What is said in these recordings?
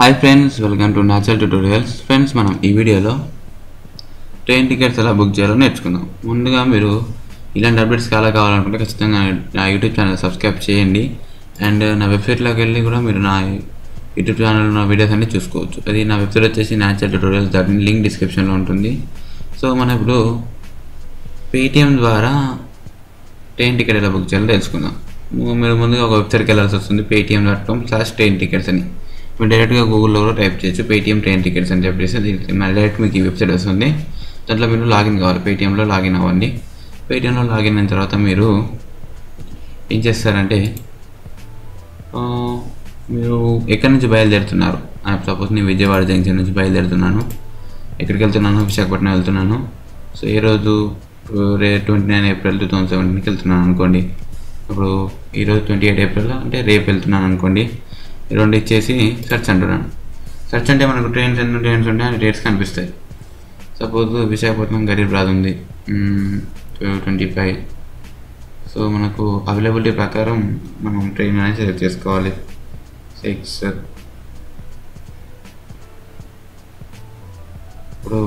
Hi friends, welcome to natural tutorials. Friends, మనం ఈ వీడియోలో ట్రైన్ టికెట్స్ ఎలా బుక్ చేయాలో నేర్చుకుందాం. ముందుగా మీరు ఇలాంటి అప్డేట్స్ చాలా కావాలనుకుంటే ఖచ్చితంగా నా యూట్యూబ్ ఛానల్ సబ్స్క్రైబ్ చేయండి. అండ్ నా వెబ్సైట్లోకి వెళ్ళి కూడా మీరు నా యూట్యూబ్ ఛానల్ ఉన్న వీడియోస్ అన్ని చూసుకోవచ్చు. అది నా వెబ్సైట్ వచ్చేసి న్యాచురల్ ట్యూటోరియల్స్. దాని లింక్ డిస్క్రిప్షన్లో ఉంటుంది. సో మనం ఇప్పుడు పేటిఎం ద్వారా ట్రైన్ టికెట్ ఎలా బుక్ చేయాలో తెలుసుకుందాం. మీరు ముందుగా ఒక వెబ్సైట్కి వెళ్ళాల్సి వస్తుంది, paytm.com/train tickets అని. మీరు డైరెక్ట్గా గూగుల్లో కూడా టైప్ చేయొచ్చు, పేటిఎం ట్రైన్ టికెట్స్ అని చెప్పేసి. దీనికి డైరెక్ట్ మీకు ఈ వెబ్సైట్ వస్తుంది. దాంట్లో మీరు లాగిన్ కావాలి, పేటిఎంలో లాగిన్ అవ్వండి. పేటిఎంలో లాగిన్ అయిన తర్వాత మీరు ఏం చేస్తారంటే, మీరు ఎక్కడి నుంచి బయలుదేరుతున్నారు. సపోజ్ నేను విజయవాడ జంక్షన్ నుంచి బయలుదేరుతున్నాను. ఎక్కడికి వెళ్తున్నాను? విశాఖపట్నం వెళ్తున్నాను. సో ఈ రోజు 29 ఏప్రిల్ 2017కి వెళ్తున్నాను అనుకోండి. ఇప్పుడు ఈరోజు 28 ఏప్రిల్ అంటే రేపు వెళ్తున్నాను అనుకోండి. రెండు ఇచ్చేసి సెర్చ్ అంటున్నాను. సెర్చ్ అంటే మనకు ట్రైన్స్ ఉంటాయి, రేట్స్ కనిపిస్తాయి. సపోజ్ విశాఖపట్నం గరీబ్ రాజ్ ఉంది 25. సో మనకు అవైలబిలిటీ ప్రకారం మనం ట్రైన్ అనేది సెలెక్ట్ చేసుకోవాలి. 6 ఇప్పుడు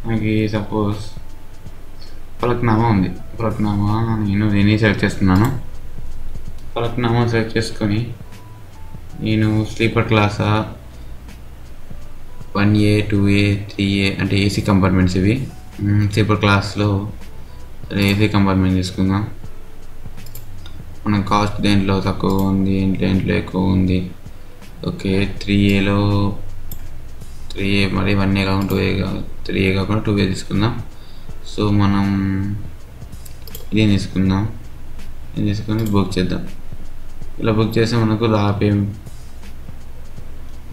మనకి సపోజ్ ఫలక్నామా ఉంది. ఫలక్నామా నేను దీన్ని సెలెక్ట్ చేస్తున్నాను. ఫలక్నామా సెలెక్ట్ చేసుకొని నేను స్లీపర్ క్లాసా, 1A 2A 3A అంటే ఏసీ కంపార్ట్మెంట్స్ ఇవి. స్లీపర్ క్లాస్లో ఏసీ కంపార్ట్మెంట్ తీసుకుందాం. మనం కాస్ట్ దేంట్లో తక్కువ ఉంది, దేంట్లో ఎక్కువ ఉంది. ఓకే, 3Aలో 3A మరి 1A కాకుండా 2A 3A కాకుండా 2A తీసుకుందాం. సో మనం ఇది తీసుకుందాం. ఇది తీసుకొని బుక్ చేద్దాం. ఇలా బుక్ చేస్తే మనకు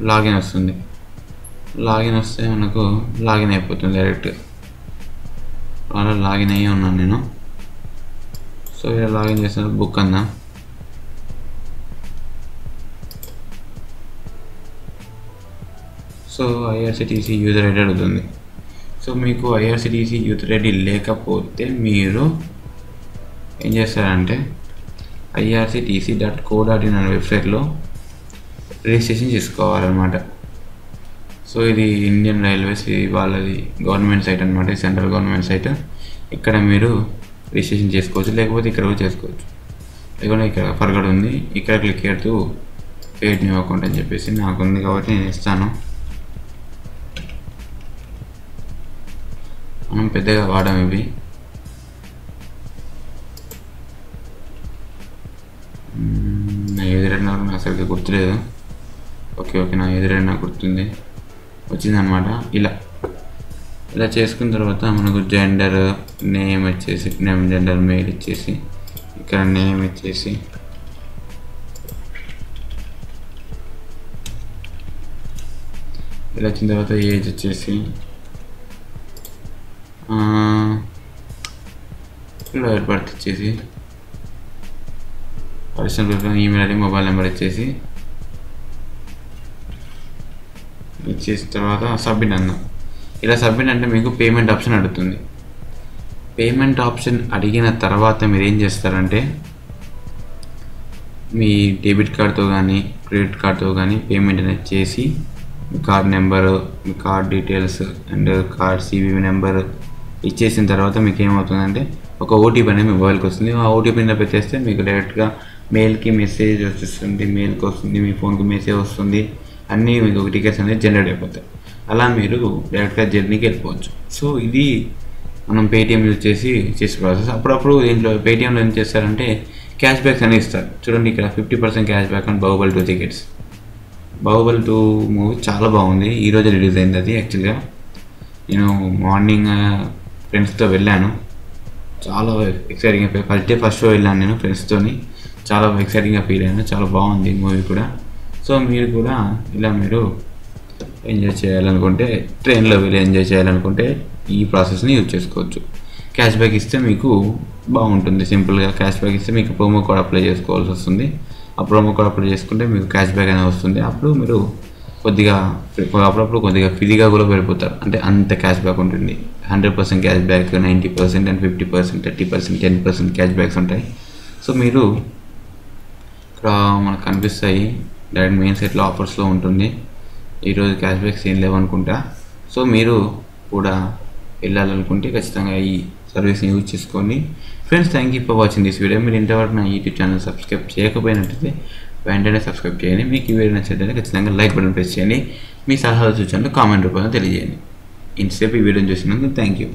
లాగిన్ వస్తుంది. లాగిన్ వస్తే మనకు లాగిన్ అయిపోతుంది డైరెక్ట్గా. అలా లాగిన్ అయ్యి ఉన్నాను నేను. సో ఇలా లాగిన్ చేసిన బుక్ అందాం. సో ఐఆర్సిటీసీ యూజర్ ఐడి అడుగుతుంది. సో మీకు ఐఆర్సిటీసీ యూజర్ ఐడి లేకపోతే మీరు ఏం చేస్తారంటే irctc.co.in అనే వెబ్సైట్లో రిజిస్ట్రేషన్ చేసుకోవాలన్నమాట. సో ఇది ఇండియన్ రైల్వేస్ వాళ్ళది గవర్నమెంట్ సైట్ అనమాట, సెంట్రల్ గవర్నమెంట్ సైట్. ఇక్కడ మీరు రిజిస్ట్రేషన్ చేసుకోవచ్చు, లేకపోతే ఇక్కడ కూడా చేసుకోవచ్చు. లేకపోతే ఇక్కడ ఫర్గడ్ ఉంది, ఇక్కడ క్లిక్ చేస్తూ క్రియేట్ న్యూ అకౌంట్ అని చెప్పేసి నాకు ఉంది కాబట్టి నేను ఇస్తాను. మనం పెద్దగా వాడాం ఇవి. నా ఎదురైనా నాకు సరిగ్గా గుర్తులేదు. ఓకే, నా ఎదురైనా నాకు గుర్తుంది, వచ్చిందనమాట. ఇలా చేసుకున్న తర్వాత మనకు జెండర్ నేమ్ వచ్చేసి జెండర్ మెయిల్ ఇచ్చేసి, ఇక్కడ నేమ్ ఇచ్చేసి, ఇలా వచ్చిన తర్వాత ఏజ్ వచ్చేసి డేట్ బర్త్ ఇచ్చేసి, personal email ID mobile number ఇచ్చేసిన తర్వాత సబ్మిట్ అన్నాం. ఇలా సబ్మిట్ అంటే మీకు పేమెంట్ ఆప్షన్ అడుగుతుంది. పేమెంట్ ఆప్షన్ అడిగిన తర్వాత మీరు ఏం చేస్తారంటే మీ డెబిట్ కార్డ్తో కానీ క్రెడిట్ కార్డ్తో కానీ పేమెంట్ అనేది చేసి, మీ కార్డ్ నెంబరు, మీ card details and card CVV number ఇచ్చేసిన తర్వాత మీకు ఏమవుతుందంటే ఒక ఓటీపీ అనేది మీ మొబైల్కి వస్తుంది. ఆ ఓటీపీని పెట్టేస్తే మీకు డైరెక్ట్గా మెయిల్కి మెసేజ్ వచ్చేస్తుంది, మెయిల్కి వస్తుంది, మీ ఫోన్కి మెసేజ్ వస్తుంది, అన్నీ మీకు టికెట్స్ అనేది జనరేట్ అయిపోతాయి. అలా మీరు డైరెక్ట్గా జర్నీకి వెళ్ళిపోవచ్చు. సో ఇది మనం పేటిఎం యూజ్ చేసే ప్రాసెస్. అప్పుడప్పుడు దీంట్లో పేటిఎంలో ఏం చేస్తారంటే క్యాష్ బ్యాక్స్ అనేవి ఇస్తారు. చూడండి, ఇక్కడ 50% cash back on Baahubali 2 tickets. Baahubali 2 movie చాలా బాగుంది. ఈరోజు రిలీజ్ అయింది అది. యాక్చువల్గా నేను మార్నింగ్ ఫ్రెండ్స్తో వెళ్ళాను, చాలా ఎక్సైటింగ్గా ఫస్ట్ షో వెళ్ళాను నేను ఫ్రెండ్స్తోని. చాలా ఎక్సైటింగ్గా ఫీల్ అయ్యాను, చాలా బాగుంది మూవీ కూడా. సో మీరు కూడా ఇలా మీరు ఎంజాయ్ చేయాలనుకుంటే, ట్రైన్లో వెళ్ళి ఎంజాయ్ చేయాలనుకుంటే ఈ ప్రాసెస్ని యూజ్ చేసుకోవచ్చు. క్యాష్ బ్యాక్ ఇస్తే మీకు బాగుంటుంది. సింపుల్గా క్యాష్ బ్యాక్ ఇస్తే మీకు ప్రోమో కోడ్ అప్లై చేసుకోవాల్సి వస్తుంది. ఆ ప్రోమో కోడ్ అప్లై చేసుకుంటే మీకు క్యాష్ బ్యాక్ అనేది వస్తుంది. అప్పుడు మీరు అప్పుడప్పుడు కొద్దిగా ఫ్రీగా కూడా వెళ్ళిపోతారు. అంటే అంత క్యాష్ బ్యాక్ ఉంటుంది. 100% cash back, 90% and 50%, 30%, 10% cash backs ఉంటాయి. సో మీరు ఇక్కడ మనకు కనిపిస్తాయి డైరెక్ట్ మెయిన్ సైట్లో ఆఫర్స్లో ఉంటుంది. ఈరోజు క్యాష్ బ్యాక్స్ ఏం లేవనుకుంటా. సో మీరు కూడా వెళ్ళాలనుకుంటే ఖచ్చితంగా ఈ సర్వీస్ని యూజ్ చేసుకోండి. Friends, thank you for watching this video. మీరు ఇంతవరకు నా యూట్యూబ్ ఛానల్ సబ్స్క్రైబ్ చేయకపోయినట్లయితే వెంటనే సబ్స్క్రైబ్ చేయండి. మీకు ఈ వీడియో నచ్చినట్లయితే ఖచ్చితంగా లైక్ బటన్ ప్రెస్ చేయండి. మీ సలహాలు సూచనలు కామెంట్ రూపంలో తెలియజేయండి. ఇంతసేపు ఈ వీడియోని చూసినందుకు థ్యాంక్ యూ.